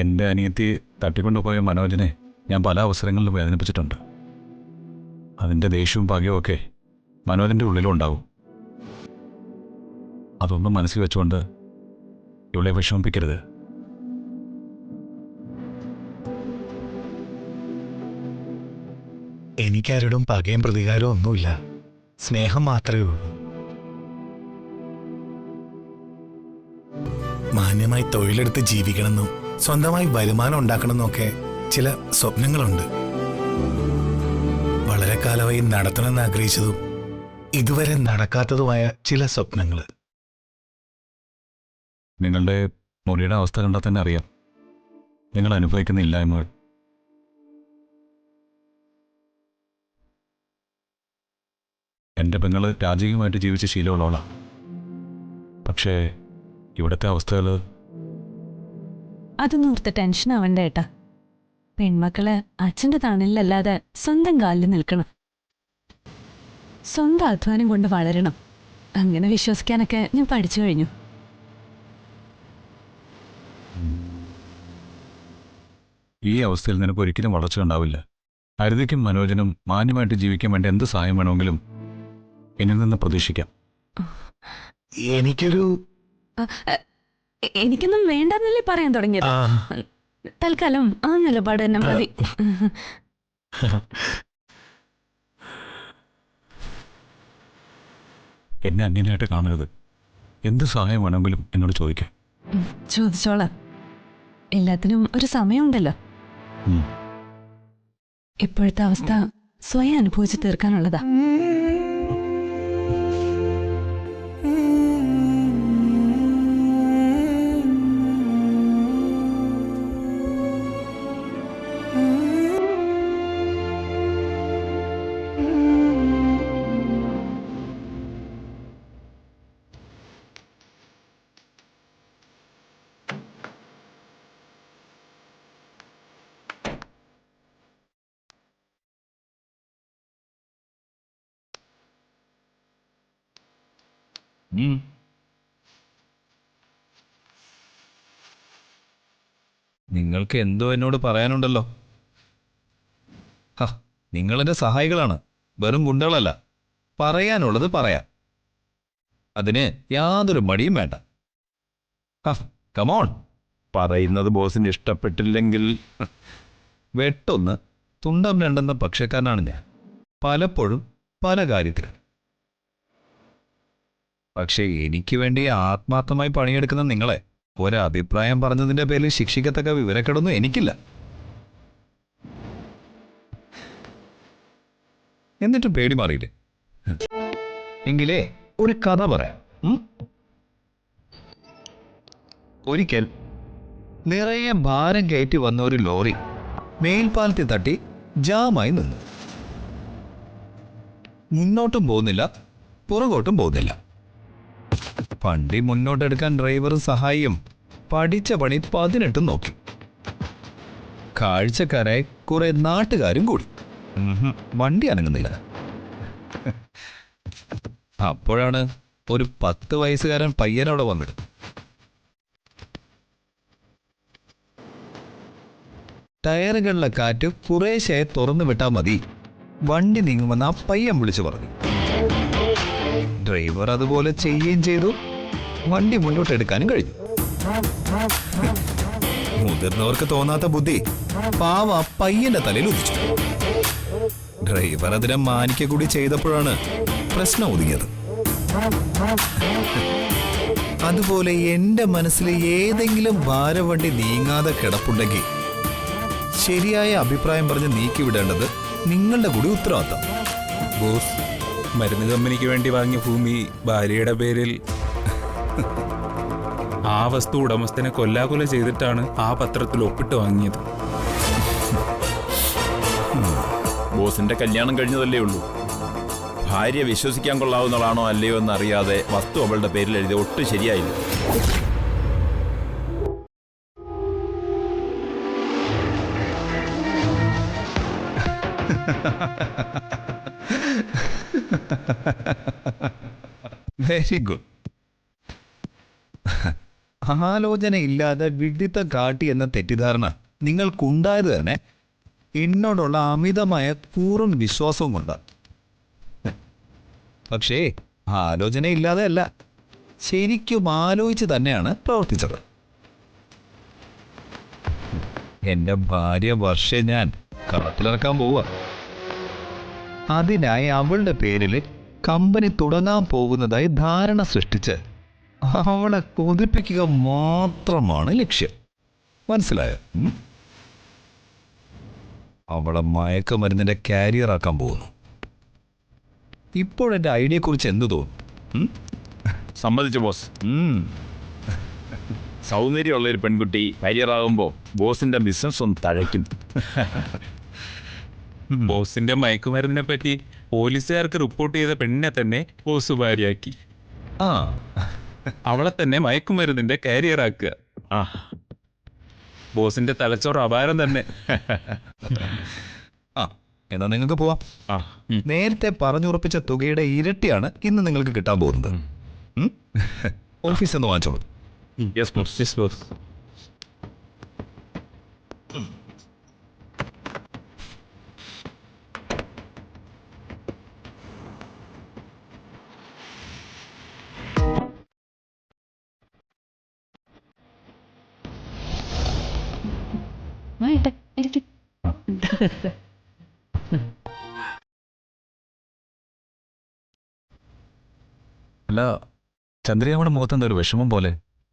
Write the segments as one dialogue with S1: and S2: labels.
S1: എൻ്റെ അനിയത്തി തട്ടിക്കൊണ്ടുപോയ മനോജിനെ ഞാൻ പല അവസരങ്ങളിലും വേദനിപ്പിച്ചിട്ടുണ്ട്. അതിൻ്റെ ദേഷ്യവും പകയും ഒക്കെ മനോജിൻ്റെ ഉള്ളിലും ഉണ്ടാവും. അതൊന്നും മനസ്സിൽ വെച്ചുകൊണ്ട് ഇവളെ വിഷമിപ്പിക്കരുത്.
S2: എനിക്കാരോടും പകയും പ്രതികാരവും ഒന്നുമില്ല, സ്നേഹം മാത്രമേ ഉള്ളൂ. മാന്യമായി തൊഴിലെടുത്ത് ജീവിക്കണമെന്നും സ്വന്തമായി വരുമാനം ഉണ്ടാക്കണമെന്നൊക്കെ ചില സ്വപ്നങ്ങളുണ്ട്. വളരെ കാലമായി നടത്തണമെന്ന് ആഗ്രഹിച്ചതും ഇതുവരെ നടക്കാത്തതുമായ ചില സ്വപ്നങ്ങൾ.
S1: നിങ്ങളുടെ മുറിയുടെ അവസ്ഥ കണ്ടാൽ തന്നെ അറിയാം നിങ്ങൾ അനുഭവിക്കുന്ന ഇല്ലായ്മകൾ. എൻ്റെ പെങ്ങള് രാജകീയമായിട്ട് ജീവിച്ച ശീലമുള്ളവളാണ്. പക്ഷേ ഇവിടുത്തെ അവസ്ഥകൾ
S3: അതൊന്നും ഓർത്ത് ടെൻഷൻ ആവണ്ട ഏട്ടാ. പെൺമക്കള് അച്ഛൻ്റെ തണലിലല്ലാതെ സ്വന്തം കാലിൽ നിൽക്കണം, സ്വന്തം അധ്വാനം കൊണ്ട് വളരണം. അങ്ങനെ വിശ്വസിക്കാനൊക്കെ ഞാൻ പഠിച്ചു കഴിഞ്ഞു.
S1: ഈ അവസ്ഥയിൽ നിനക്ക് ഒരിക്കലും വളർച്ച ഉണ്ടാവില്ല. ഹരിതയ്ക്കും മനോജനും മാന്യമായിട്ട് ജീവിക്കാൻ വേണ്ടി എന്ത് സഹായം വേണമെങ്കിലും എന്നിൽ നിന്ന് പ്രതീക്ഷിക്കാം.
S3: എനിക്കൊന്നും വേണ്ടെന്നല്ലേ പറയാൻ തുടങ്ങിയത്. തൽക്കാലം ആ നിലപാട് തന്നെ മതി.
S1: എന്നെ അന്യനായിട്ട് കാണരുത്. എന്ത് സഹായം വേണമെങ്കിലും എന്നോട് ചോദിക്കാം.
S3: ചോദിച്ചോളാം. എല്ലാത്തിനും ഒരു സമയമുണ്ടല്ലോ. ഇപ്പോഴത്തെ അവസ്ഥ സ്വയം അനുഭവിച്ച് തീർക്കാനുള്ളതാ.
S4: നിങ്ങൾക്ക് എന്തോ എന്നോട് പറയാനുണ്ടല്ലോ. നിങ്ങളെൻ്റെ സഹായികളാണ്, വെറും ഗുണ്ടകളല്ല. പറയാനുള്ളത് പറയാം, അതിന് യാതൊരു മടിയും വേണ്ട. കമോൺ. പറയുന്നത് ബോസിന് ഇഷ്ടപ്പെട്ടില്ലെങ്കിൽ വെട്ടൊന്ന് തുണ്ടം രണ്ടെന്ന പക്ഷക്കാരനാണ് ഞാൻ, പലപ്പോഴും പല കാര്യത്തിലും. പക്ഷേ എനിക്ക് വേണ്ടി ആത്മാർത്ഥമായി പണിയെടുക്കുന്ന നിങ്ങളെ ഒരഭിപ്രായം പറഞ്ഞതിൻ്റെ പേരിൽ ശിക്ഷിക്കത്തക്ക വിവരക്കേടൊന്നും എനിക്കില്ല. എന്നിട്ടും പേടി മാറിയില്ലേ? എങ്കിലേ ഒരു കഥ പറയാം. ഒരിക്കൽ നിറയെ ഭാരം കയറ്റി വന്ന ഒരു ലോറി മേൽപ്പാലത്തിൽ തട്ടി ജാമായി നിന്നു. മുന്നോട്ടും പോകുന്നില്ല, പുറകോട്ടും പോകുന്നില്ല. വണ്ടി മുന്നോട്ടെടുക്കാൻ ഡ്രൈവറും സഹായിയും പഠിച്ച പണി 18 നോക്കി. കാഴ്ചക്കാരായി കുറെ നാട്ടുകാരും കൂടി. വണ്ടി അനങ്ങുന്നില്ല. അപ്പോഴാണ് ഒരു 10 വയസ്സുകാരൻ പയ്യനവിടെ വന്നത്. ടയറുകളിലെ കാറ്റ് കുറേശ്ശെ തുറന്നു വിട്ടാൽ മതി, വണ്ടി നീങ്ങുമെന്ന് ആ പയ്യൻ വിളിച്ചു പറഞ്ഞു. ഡ്രൈവർ അതുപോലെ ചെയ്യുകയും ചെയ്തു. വണ്ടി മുന്നോട്ടെടുക്കാനും കഴിഞ്ഞു. മുതിർന്നവർക്ക് തോന്നാത്ത ബുദ്ധി പാവ പയ്യന്റെ തലയിൽ ഉദിച്ചു. ഡ്രൈവർ അതിനെ മാനിക്ക കൂടി ചെയ്തപ്പോഴാണ് പ്രശ്നം ഒതുങ്ങിയത്. അതുപോലെ എന്റെ മനസ്സിൽ ഏതെങ്കിലും ഭാരവണ്ടി നീങ്ങാതെ കിടപ്പുണ്ടെങ്കിൽ ശരിയായ അഭിപ്രായം പറഞ്ഞ് നീക്കിവിടേണ്ടത് നിങ്ങളുടെ കൂടി ഉത്തരവാദിത്തം.
S5: ബോസ്, മരുന്ന് കമ്പനിക്ക് വേണ്ടി വാങ്ങിയ ഭൂമി ഭാര്യയുടെ പേരിൽ ആ വസ്തു ഉടമസ്ഥനെ കൊല്ലാകൊല ചെയ്തിട്ടാണ് ആ പത്രത്തിൽ ഒപ്പിട്ട് വാങ്ങിയത്.
S6: ബോസിന്റെ കല്യാണം കഴിഞ്ഞതല്ലേ ഉള്ളൂ. ഭാര്യ വിശ്വസിക്കാൻ കൊള്ളാവുന്നതാണോ അല്ലയോ എന്നറിയാതെ വസ്തു അവളുടെ പേരിൽ എഴുതി ഒട്ടും ശരിയായില്ല.
S4: Very good. ആലോചനയില്ലാതെ വിഡിത്തം കാട്ടി എന്ന തെറ്റിദ്ധാരണ നിങ്ങൾക്കുണ്ടായത് തന്നെ എന്നോടുള്ള അമിതമായ കൂറും വിശ്വാസവും കൊണ്ടാണ്. പക്ഷേ ആലോചനയില്ലാതെ അല്ല, ശരിക്കും ആലോചിച്ച് തന്നെയാണ് പ്രവർത്തിച്ചത്. എൻ്റെ ഭാര്യ വർഷയെ ഞാൻ കളത്തിലിറക്കാൻ പോവുക. അതിനായി അവളുടെ പേരിൽ കമ്പനി തുടങ്ങാൻ പോകുന്നതായി ധാരണ സൃഷ്ടിച്ച് അവളെ കൊതിപ്പിക്കുക മാത്രമാണ് ലക്ഷ്യം. മനസ്സിലായോ? അവളെ മയക്കുമരുന്നിൻ്റെ കാരിയർ ആക്കാൻ പോകുന്നു. ഇപ്പോഴെൻ്റെ ഐഡിയയെക്കുറിച്ച് എന്ത് തോന്നും?
S6: സമ്മതിച്ചു ബോസ്. സൗന്ദര്യമുള്ള ഒരു പെൺകുട്ടി കരിയറാകുമ്പോൾ ബോസിന്റെ ബിസിനസ് ഒന്ന് തഴയ്ക്കും.
S5: ബോസിന്റെ മയക്കുമരുന്നിനെ പറ്റി പോലീസുകാർക്ക് റിപ്പോർട്ട് ചെയ്ത പെണ്ണിനെ തന്നെ ബോസ് ഭാര്യയാക്കി.
S4: ആ
S5: അവളെ തന്നെ മയക്കുമരുന്നിന്റെ കാരിയർ ആക്കുക.
S6: ആ
S5: ബോസിന്റെ തലച്ചോറ് അപാരം തന്നെ.
S4: ആ എന്നാൽ നിങ്ങൾക്ക് പോവാം.
S6: ആ
S4: നേരത്തെ പറഞ്ഞുറപ്പിച്ച തുകയുടെ ഇരട്ടിയാണ് ഇന്ന് നിങ്ങൾക്ക് കിട്ടാൻ പോകുന്നത്. ഓഫീസിൽ നിന്ന് വാങ്ങിച്ചോളൂ.
S6: Yes boss.
S5: Yes, boss.
S3: വാ ഏട്ടാ, ഇരിക്ക്.
S1: അല്ല, ചന്ദ്രികയുടെ മുഖത്ത് എന്താ ഒരു വിഷമം പോലെ?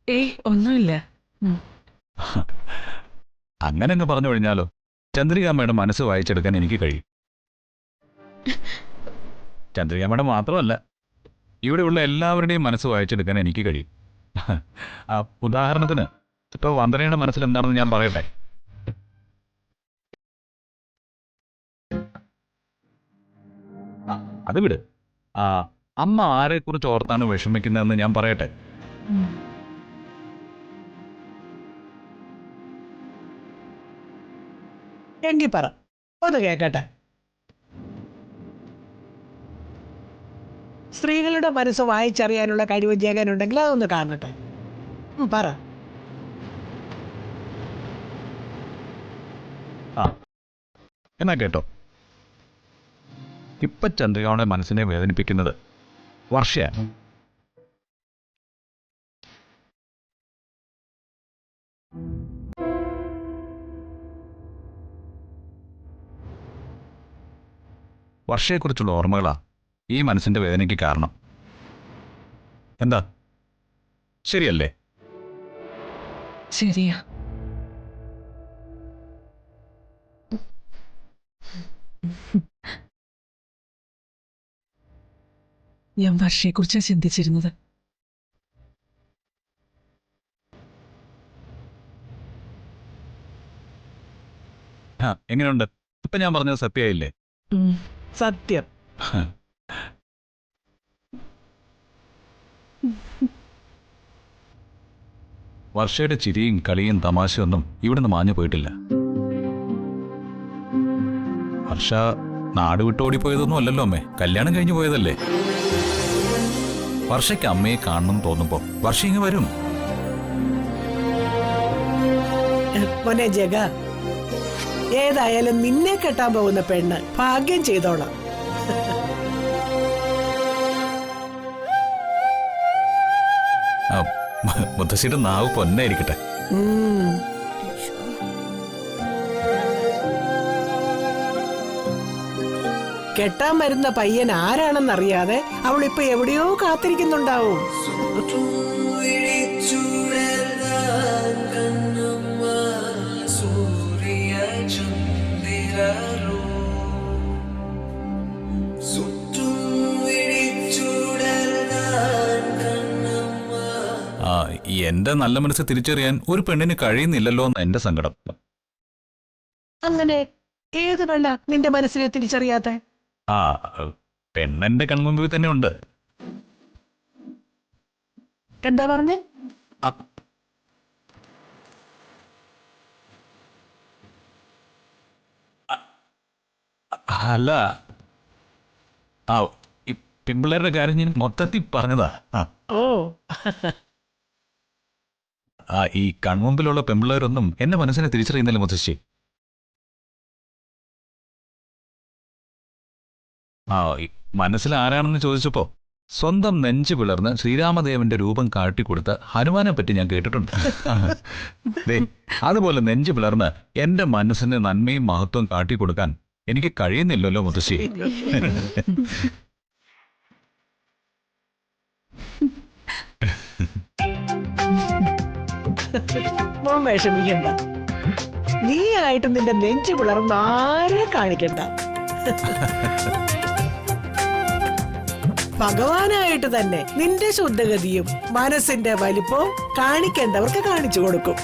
S7: ഏയ് ഒന്നുമില്ല.
S1: അങ്ങനെ അങ്ങ് പറഞ്ഞു കഴിഞ്ഞാലോ? ചന്ദ്രികാമ്മയുടെ മനസ്സ് വായിച്ചെടുക്കാൻ എനിക്ക് കഴിയും. ചന്ദ്രികാമ്മയുടെ മാത്രമല്ല, ഇവിടെയുള്ള എല്ലാവരുടെയും മനസ്സ് വായിച്ചെടുക്കാൻ എനിക്ക് കഴിയും. ഉദാഹരണത്തിന് ഇപ്പൊ വന്ദനയുടെ മനസ്സിൽ എന്താണെന്ന് ഞാൻ പറയട്ടെ. അത് വിട്. അമ്മ ആരെക്കുറിച്ച് ഓർത്താണ് വിഷമിക്കുന്നതെന്ന് ഞാൻ പറയട്ടെ.
S7: എങ്കി പറ, ഒന്ന് കേക്കട്ടെ. സ്ത്രീകളുടെ മനസ്സ് വായിച്ചറിയാനുള്ള കഴിവ് ജഗനുണ്ടെങ്കിൽ അതൊന്ന് കാണട്ടെ. പറ.
S1: എന്നാ കേട്ടോ, ഇപ്പൊ ചന്ദ്രികയുടെ മനസ്സിനെ വേദനിപ്പിക്കുന്നത് വർഷയാണ്. വർഷയെക്കുറിച്ചുള്ള ഓർമ്മകളാ ഈ മനസ്സിന്റെ വേദനയ്ക്ക് കാരണം. എന്താ, ശരിയല്ലേ?
S7: ശരിയാ. ഞാൻ വർഷയെക്കുറിച്ചാണ് ചിന്തിച്ചിരുന്നത്.
S1: എങ്ങനെയുണ്ട്? ഇപ്പൊ ഞാൻ പറഞ്ഞത് സത്യമായില്ലേ?
S7: സത്യം.
S1: വർഷയുടെ ചിരിയും കളിയും തമാശയൊന്നും ഇവിടുന്ന് മാഞ്ഞു പോയിട്ടില്ല. വർഷ നാട് വിട്ടോടിപ്പോയതൊന്നും അല്ലല്ലോ അമ്മേ, കല്യാണം കഴിഞ്ഞു പോയതല്ലേ. വർഷയ്ക്ക് അമ്മയെ കാണണം തോന്നുമ്പോ വർഷ ഇങ്ങ് വരും.
S7: മോനെ ജഗ, ഏതായാലും നിന്നെ കെട്ടാൻ പോകുന്ന പെണ്ണ് ഭാഗ്യം ചെയ്തോളാം.
S1: മുത്തശ്ശിയുടെ നാവ് പൊന്നായിരിക്കട്ടെ.
S7: കെട്ടാൻ വരുന്ന പയ്യൻ ആരാണെന്നറിയാതെ അവളിപ്പോ എവിടെയോ കാത്തിരിക്കുന്നുണ്ടാവും.
S1: എന്റെ നല്ല മനസ്സ് തിരിച്ചറിയാൻ ഒരു പെണ്ണിന് കഴിയുന്നില്ലല്ലോ എന്ന് എന്റെ സങ്കടം.
S7: അങ്ങനെ ഏത് പെണ്ണ നിന്റെ മനസ്സിനെ തിരിച്ചറിയാത്ത?
S1: പെണ്ണെന്റെ കൺമുമ്പിൽ തന്നെ ഉണ്ട്.
S7: എന്താ പറഞ്ഞേ?
S1: അല്ല, ഈ പെൺപിള്ളേരുടെ കാര്യം ഞാൻ മൊത്തത്തിൽ പറഞ്ഞതാ.
S7: ഓ,
S1: ഈ കൺമുമ്പിലുള്ള പെമ്പിള്ളേരൊന്നും എന്നെ മനസ്സിനെ തിരിച്ചറിയുന്നില്ല മുത്തശ്ശി. ഈ മനസ്സിൽ ആരാണെന്ന് ചോദിച്ചപ്പോ സ്വന്തം നെഞ്ചു പിളർന്ന് ശ്രീരാമദേവന്റെ രൂപം കാട്ടിക്കൊടുത്ത ഹനുമാനെ പറ്റി ഞാൻ കേട്ടിട്ടുണ്ട്. ദേ, അതുപോലെ നെഞ്ചു പിളർന്ന് എന്റെ മനസ്സിന് നന്മയും മഹത്വം കാട്ടിക്കൊടുക്കാൻ എനിക്ക് കഴിയുന്നില്ലല്ലോ മുത്തശ്ശി.
S7: മോൻ വിഷമിക്കണ്ട. നീ ആയിട്ട് നിന്റെ നെഞ്ചു പിളർന്ന് ആരെ കാണിക്കണ്ട. ഭഗവാനായിട്ട് തന്നെ നിന്റെ ശുദ്ധഗതിയും മനസ്സിന്റെ വലിപ്പവും കാണിക്കേണ്ടവർക്ക് കാണിച്ചു കൊടുക്കും.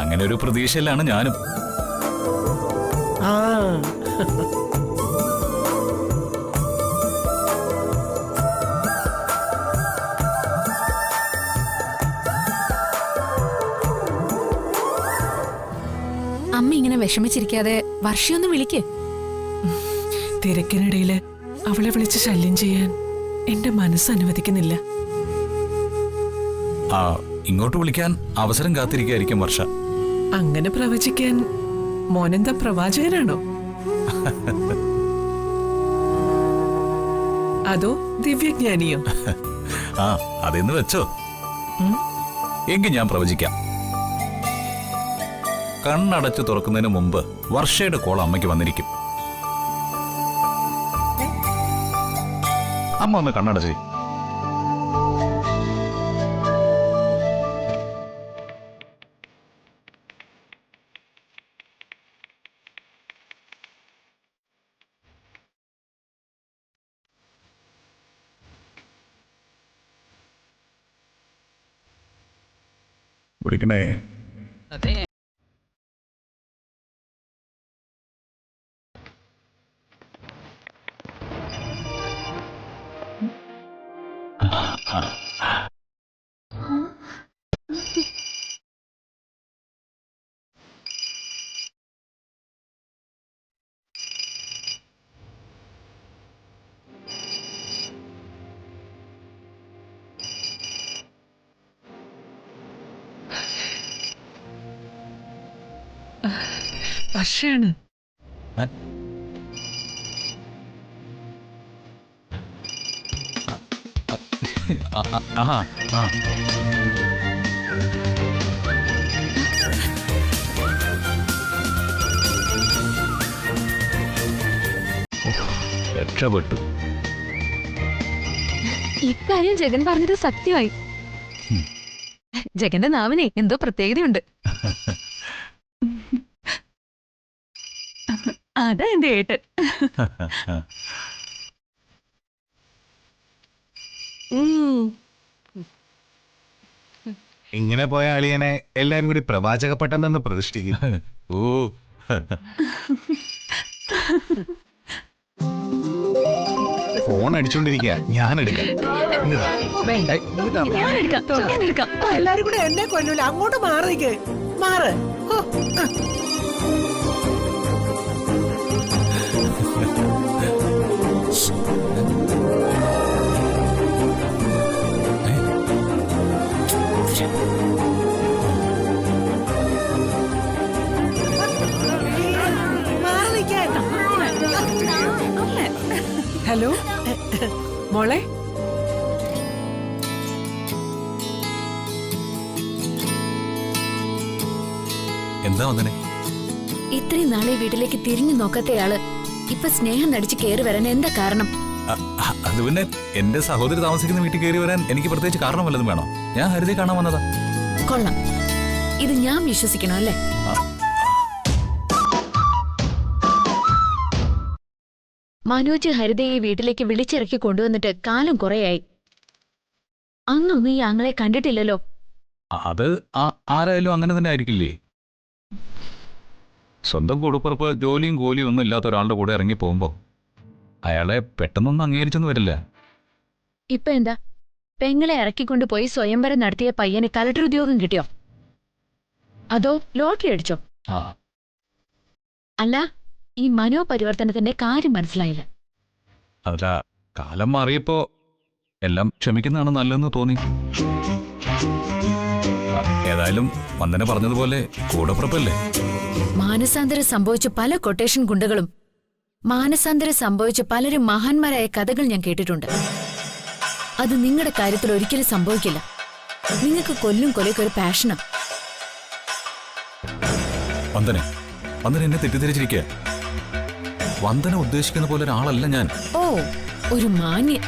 S1: അങ്ങനെ ഒരു പ്രതീക്ഷയിലാണ് ഞാനും.
S7: ആ
S8: അമ്മ ഇങ്ങനെ വിഷമിച്ചിരിക്കാതെ വർഷയൊന്നും വിളിക്ക്.
S9: തിരക്കിനിടയില് അവളെ വിളിച്ച് ശല്യം ചെയ്യാൻ എന്റെ മനസ്സ് അനുവദിക്കുന്നില്ല.
S1: ഇങ്ങോട്ട് വിളിക്കാൻ അവസരം കാത്തിരിക്കായിരിക്കും വർഷ.
S9: അങ്ങനെ പ്രവചിക്കാൻ മോനെന്താ പ്രവാചകനാണോ? അതോ ദിവ്യജ്ഞാനിയോ?
S1: അതെന്ന് വെച്ചോ. എങ്കിൽ ഞാൻ പ്രവചിക്കാം. കണ്ണടച്ച് തുറക്കുന്നതിന് മുമ്പ് വർഷയുടെ കോൾ അമ്മയ്ക്ക് വന്നിരിക്കും. അമ്മ ഒന്ന് കണ്ണടച്ചേ. വിളിക്കണേ.
S9: വർഷയാണ്.
S1: രക്ഷപ്പെട്ടു.
S8: ഇക്കാര്യം ജഗൻ പറഞ്ഞത് സത്യമായി. ജഗന്റെ നാവിനെ എന്തോ പ്രത്യേകതയുണ്ട്.
S3: അതാ എന്റെ ഏട്ടൻ.
S2: ഇങ്ങനെ പോയ അളിയനെ എല്ലാരും കൂടി പ്രവാചകപ്പെട്ടെന്ന് പ്രതിഷ്ഠിക്കും.
S1: ഓ,
S2: ഫോൺ അടിച്ചോണ്ടിരിക്കുക, ഞാൻ എടുക്കാം.
S7: എല്ലാരും കൂടെ എന്നെ കൊല്ലൂല. അങ്ങോട്ട് മാറിക്ക്. മാറ്.
S9: ഹലോ മോളെ,
S1: എന്താ വന്നേ?
S8: ഇത്രയും നാളെ വീട്ടിലേക്ക് തിരിഞ്ഞു നോക്കാത്തയാള് ഇപ്പൊ സ്നേഹം നടിച്ച് കയറി വരാൻ എന്താ കാരണം?
S1: അത് പിന്നെ എന്റെ സഹോദരി താമസിക്കുന്ന വീട്ടിൽ കയറി വരാൻ എനിക്ക് പ്രത്യേകിച്ച് കാരണം വല്ലതും വേണോ? ഞാൻ ഹരിതയെ കാണാൻ വന്നതാ.
S8: കൊള്ളാം, ഇത് ഞാൻ വിശ്വസിക്കണോ അല്ലേ? മനോജ് ഹരിതയെ വീട്ടിലേക്ക് വിളിച്ചിറക്കി കൊണ്ടുവന്നിട്ട് കാലം കുറേയായി. അന്നൊന്നും ഈ ആങ്ങളെ കണ്ടിട്ടില്ലല്ലോ.
S1: അത് ആരായാലും അങ്ങനെ തന്നെ ആയിരിക്കില്ലേ? സ്വന്തം കൂടപ്പുറപ്പ് ജോലിയും കോലിയും ഒന്നും ഇല്ലാത്ത ഒരാളുടെ കൂടെ ഇറങ്ങി പോകുമ്പോ അയാളെ പെട്ടെന്നൊന്നും അംഗീകരിച്ചൊന്നും വരില്ല.
S8: ഇപ്പൊ എന്താ, പെങ്ങളെ ഇറക്കിക്കൊണ്ടുപോയി സ്വയംവരം നടത്തിയ പയ്യന് കലക്ടർ ഉദ്യോഗം കിട്ടിയോ? അതോ ലോട്ടറി അടിച്ചോ?
S1: ആ
S8: അല്ല, ഈ മനോപരിവർത്തനത്തിന്റെ കാര്യം മനസ്സിലായില്ല.
S1: അല്ല, കാലം മാറിയപ്പോ എല്ലാം ക്ഷമിക്കുന്നതാണ് നല്ലതെന്ന് തോന്നി. ഏതായാലും വന്ദന പറഞ്ഞതുപോലെ കൂടപ്പുറപ്പല്ലേ.
S8: മാനസാന്തരം സംഭവിച്ച പല കൊട്ടേഷൻ ഗുണ്ടകളും മാനസാന്തരം സംഭവിച്ച പലരും മഹാന്മാരായ കഥകൾ ഞാൻ കേട്ടിട്ടുണ്ട്. അത് നിങ്ങളുടെ കാര്യത്തിൽ ഒരിക്കലും സംഭവിക്കില്ല. നിങ്ങൾക്ക് കൊല്ലും കൊലയ്ക്ക് ഒരു പാഷനാ.
S1: വന്ദന എന്നെ തെറ്റിദ്ധരിച്ചിരിക്കുക. വന്ദന ഉദ്ദേശിക്കുന്ന പോലെ ഒരാളല്ല ഞാൻ.
S8: ഓ, ഒരു മാന്യൻ.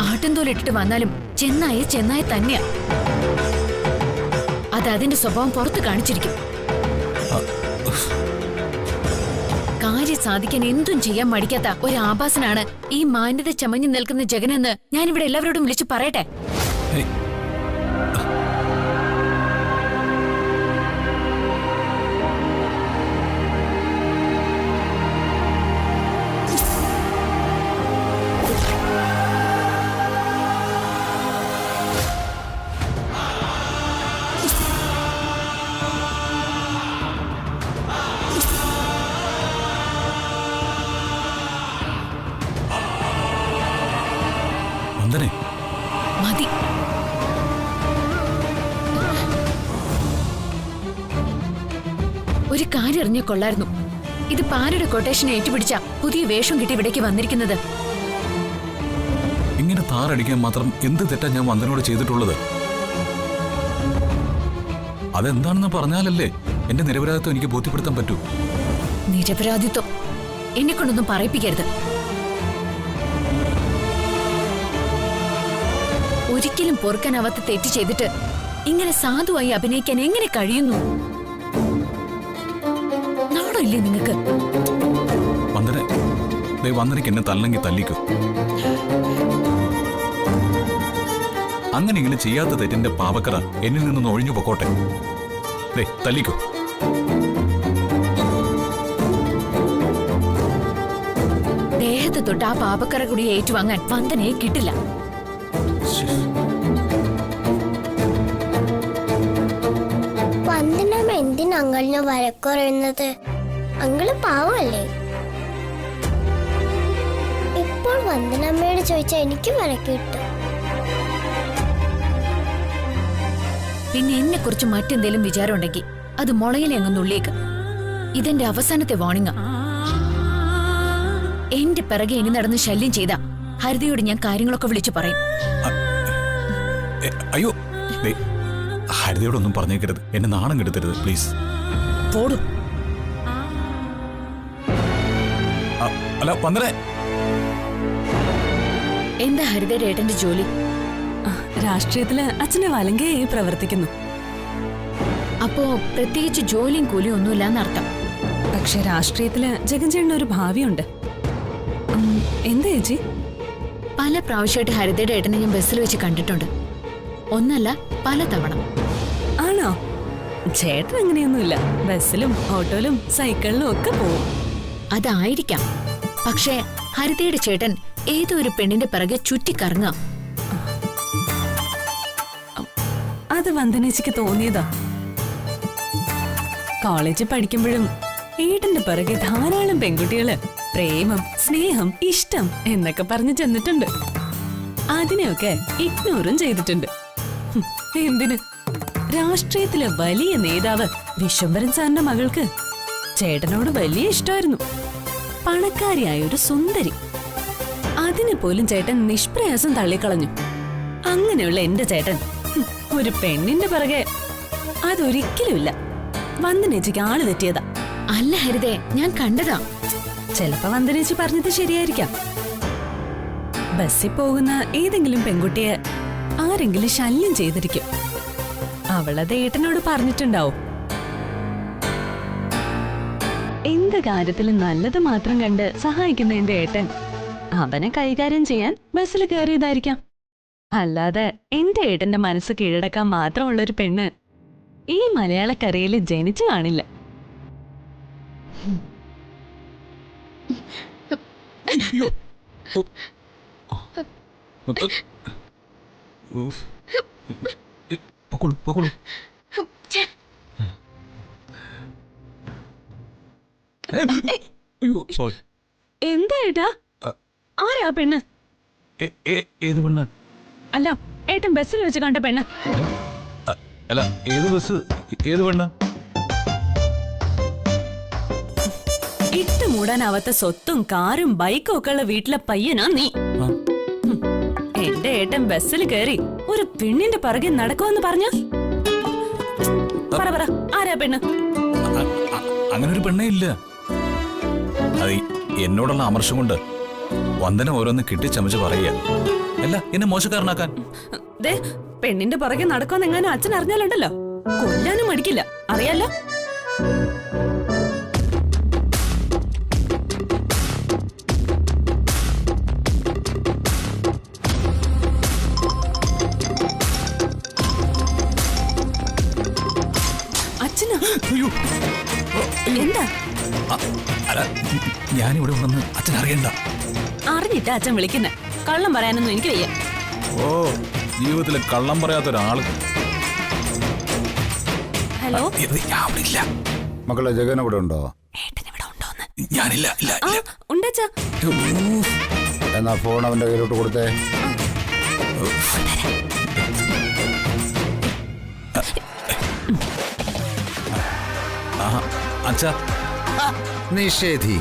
S8: ആട്ടിൻതോലിട്ടിട്ട് വന്നാലും ചെന്നായ തന്നെയാ. അത് അതിന്റെ സ്വഭാവം പുറത്ത് കാണിച്ചിരിക്കും. കാര്യം സാധിക്കാൻ എന്തും ചെയ്യാൻ മടിക്കാത്ത ഒരു ആഭാസനാണ് ഈ മാന്യത ചമഞ്ഞു നിൽക്കുന്ന ജഗനെന്ന് ഞാനിവിടെ എല്ലാവരോടും വിളിച്ചു പറയട്ടെ.
S1: വന്ദനെ,
S8: മതി. ഒരു കാര്യം അറിഞ്ഞ കൊള്ളായിരുന്നു. ഇത് പാരയുടെ കൊട്ടേഷനെ ഏറ്റുപിടിച്ച പുതിയ വേഷം കിട്ടി ഇവിടേക്ക് വന്നിരിക്കുന്നത്.
S1: ഇങ്ങനെ താറടിക്കാൻ മാത്രം എന്ത് തെറ്റാ ഞാൻ വന്ദനോട് ചെയ്തിട്ടുള്ളത്? അതെന്താണെന്ന് പറഞ്ഞാലല്ലേ എന്റെ നിരപരാധിത്വം എനിക്ക് ബോധ്യപ്പെടുത്താൻ പറ്റൂ.
S8: നിരപരാധിത്വം എന്നെ കൊണ്ടൊന്നും പറയിപ്പിക്കരുത്. ഒരിക്കലും പൊറുക്കാനാവാത്ത തെറ്റ് ചെയ്തിട്ട് ഇങ്ങനെ സാധുവായി അഭിനയിക്കാൻ എങ്ങനെ കഴിയുന്നു? നാണമില്ലേ നിങ്ങൾക്ക്?
S1: വന്ദനയ്ക്ക് എന്നെ തല്ലെങ്കിൽ തല്ലിക്കോ. അങ്ങനെ ഇങ്ങനെ ചെയ്യാത്ത തെറ്റിന്റെ പാവക്കറ എന്നിൽ നിന്നൊന്ന് ഒഴിഞ്ഞു പൊക്കോട്ടെ. തല്ലിക്കോ.
S8: ദേഹത്ത് തൊട്ട് ആ പാപക്കറ കൂടി ഏറ്റുവാങ്ങാൻ വന്ദനയെ കിട്ടില്ല.
S10: വന്ദനമ്മ എന്തിനാ അങ്ങളിനെ വഴക്കുറയുന്നത്? അങ്കിള് പാവല്ലേ? ഇപ്പോൾ വന്ദനമ്മയോട് ചോദിച്ചാൽ എനിക്ക് വഴക്ക് കിട്ടും.
S8: പിന്നെ എന്നെ കുറിച്ച് മറ്റെന്തേലും വിചാരം ഉണ്ടെങ്കിൽ അത് മുളയിലെ അങ്ങ് നുള്ളിയേക്ക്. ഇതെന്റെ അവസാനത്തെ വാണിംഗാ. എന്റെ പിറകെ ഇനി നടന്ന് ശല്യം ചെയ്ത ഹരിതയോട് ഞാൻ കാര്യങ്ങളൊക്കെ വിളിച്ചു പറയും.
S1: അയ്യോ, ഹരിതയോടൊന്നും പറഞ്ഞേക്കരുത്. എന്നെ നാണം കെടുത്തരുത് പ്ലീസ്.
S8: പോടും.
S1: അല്ല വന്ദനെ,
S8: എന്താ ഹരിതയുടെ ഏട്ടന്റെ ജോലി?
S3: രാഷ്ട്രീയത്തില് അച്ഛന്റെ വലങ്കയായി പ്രവർത്തിക്കുന്നു.
S8: അപ്പോ പ്രത്യേകിച്ച് ജോലിയും കൂലിയും ഒന്നുമില്ലാന്നർത്ഥം.
S3: പക്ഷെ രാഷ്ട്രീയത്തില് ജഗൻചേട്ടന് ഒരു ഭാവിയുണ്ട്. എന്താ ചേച്ചി?
S8: പല പ്രാവശ്യമായിട്ട് ഹരിതയുടെ ഏട്ടനെ ഞാൻ ബസ്സിൽ വെച്ച് കണ്ടിട്ടുണ്ട്. ഒന്നല്ല, പല തവണ.
S3: ആണോ? ചേട്ടൻ അങ്ങനെയൊന്നുമില്ല. ബസ്സിലും ഓട്ടോയിലും സൈക്കിളിലും ഒക്കെ പോവും.
S8: അതായിരിക്കാം. പക്ഷേ ഹരിതയുടെ ചേട്ടൻ ഏതോ ഒരു പെണ്ണിന്റെ പിറകെ ചുറ്റിക്കറങ്ങാം.
S3: അത് വന്ദനേച്ചിക്ക് തോന്നിയതാ. കോളേജിൽ പഠിക്കുമ്പോഴും ഏട്ടന്റെ പിറകെ ധാരാളം പെൺകുട്ടികള് പ്രേമം, സ്നേഹം, ഇഷ്ടം എന്നൊക്കെ പറഞ്ഞു ചെന്നിട്ടുണ്ട്. അതിനെയൊക്കെ ഇഗ്നോറും ചെയ്തിട്ടുണ്ട്. എന്തിന്? രാഷ്ട്രീയത്തിലെ വലിയ നേതാവ് വിശ്വംഭരൻ സാറിന്റെ മകൾക്ക് ചേട്ടനോട് വലിയ ഇഷ്ടമായിരുന്നു. പണക്കാരിയായ ഒരു സുന്ദരി. അതിനെ പോലും ചേട്ടൻ നിഷ്പ്രയാസം തള്ളിക്കളഞ്ഞു. അങ്ങനെയുള്ള എന്റെ ചേട്ടൻ ഒരു പെണ്ണിന്റെ പിറകെ അതൊരിക്കലുമില്ല. വന്ദനേച്ചിക്ക് ആള് തെറ്റിയതാ.
S8: അല്ല ഹരിതേ, ഞാൻ കണ്ടതാ.
S3: ചിലപ്പോ വന്ദനേച്ചി പറഞ്ഞത് ശരിയായിരിക്കാം. ബസ്സിൽ പോകുന്ന ഏതെങ്കിലും പെൺകുട്ടിയെ ആരെങ്കിലും ശല്യം ചെയ്തിരിക്കും. അവളത് ഏട്ടനോട് പറഞ്ഞിട്ടുണ്ടാവും. എന്ത് കാര്യത്തിലും നല്ലത് മാത്രം കണ്ട് സഹായിക്കുന്ന എന്റെ ഏട്ടൻ അവനെ കൈകാര്യം ചെയ്യാൻ ബസ്സിൽ കയറിയതായിരിക്കാം. അല്ലാതെ എന്റെ ഏട്ടന്റെ മനസ്സ് കീഴടക്കാൻ മാത്രമുള്ളൊരു പെണ്ണ് ഈ മലയാളക്കരയിൽ ജനിച്ചു കാണില്ല.
S1: അയ്യോ സോറി.
S3: എന്താ ഏട്ടാ? ആരാ പെണ്ണ്?
S1: ഏത് പെണ്ണ്?
S3: അല്ല, ഏട്ടൻ ബസ്സിൽ വെച്ച് കണ്ട പെണ്ണ്.
S1: അല്ല, ഏത് ബസ്? ഏത് പെണ്ണ്?
S3: ഇട്ട് മൂടാനാവാത്ത സ്വത്തും കാറും ബൈക്കും ഒക്കെ ഉള്ള വീട്ടിലെ പയ്യനാ നീ. എന്റെ ഏട്ടൻ ബസ്സിൽ കയറി ഒരു പെണ്ണിന്റെ പിറകെ നടക്കുമെന്ന് പറഞ്ഞ പറ ആരാ പെണ്ണ്?
S1: അങ്ങനെ ഒരു പെണ്ണേ ഇല്ല. അത് എന്നോടുള്ള അമർഷം കൊണ്ട് വന്ദന ഓരോന്ന് കിട്ടിച്ചമച്ച് പറയുക. അല്ല, എന്നെ മോശക്കാരനാക്കാൻ.
S3: ദേ, പെണ്ണിന്റെ പുറകെ നടക്കുമെന്ന് എങ്ങാനും അച്ഛൻ അറിഞ്ഞാലുണ്ടല്ലോ, കൊല്ലാനും മടിക്കില്ല, അറിയാലോ. അച്ഛനാ? എന്താ?
S1: അല്ല, ഞാനിവിടെ ഉണ്ടെന്ന് അച്ഛൻ അറിയണ്ട.
S3: അറിഞ്ഞിട്ടാ അച്ഛൻ വിളിക്കുന്നെ. കള്ളം പറയാനൊന്നും എനിക്ക് വയ്യ.
S1: ഓ, ജീവിതത്തിൽ കള്ളം പറയാത്ത ഒരാള്.
S3: ഹലോ,
S1: അവിടെ ഇല്ല.
S11: മക്കളെ ജഗൻ ഇവിടെ ഉണ്ടോ?
S3: ഏട്ടൻ ഇവിടെ ഉണ്ടോന്ന്?
S1: ഞാനില്ല. ഇല്ല, ഇല്ല.
S3: ഉണ്ടച്ചാ.
S11: എന്നാ ഫോൺ അവന്റെ കയ്യിലോട്ട് കൊടുത്തേ.
S1: അച്ഛാ,
S11: നിഷേധി.